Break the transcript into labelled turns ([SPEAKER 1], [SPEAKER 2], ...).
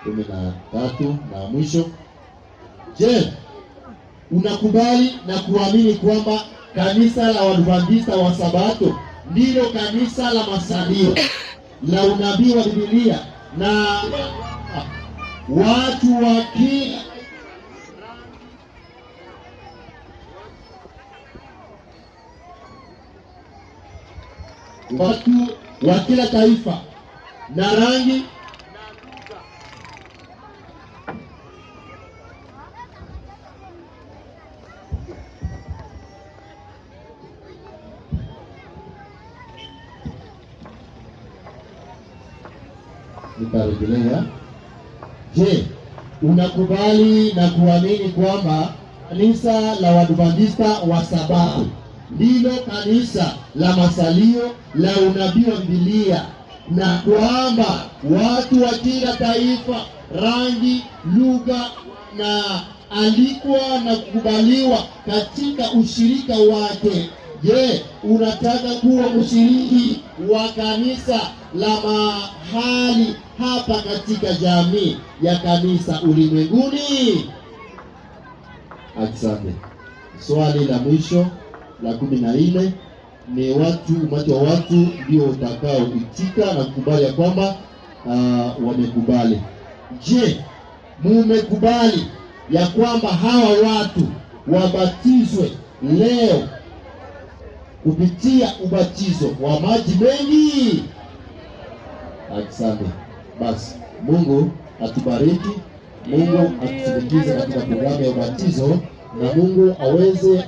[SPEAKER 1] 13 na mwisho. Je, unakubali na kuamini kwamba kanisa la Waadventista wa Sabato ndilo kanisa la masalio la unabii wa Biblia na watu wa kila taifa na rangi nitarejelea. Je, unakubali na kuamini kwamba kanisa la Waadventista wa Sabato ndilo kanisa la masalio la unabii wa Biblia na kwamba watu wa kila taifa, rangi, lugha na alikwa na kukubaliwa katika ushirika wake? Je, unataka kuwa mshiriki wa kanisa la mahali hapa katika jamii ya kanisa ulimwenguni? Asante. Swali la mwisho la 14 ni umati wa watu ndio utakaoitika na kukubali ya kwamba wamekubali. Je, mumekubali ya kwamba hawa watu wabatizwe leo kupitia ubatizo wa maji mengi? Asante. Basi Mungu atubariki, Mungu atusindikize katika programu ya ubatizo, na Mungu aweze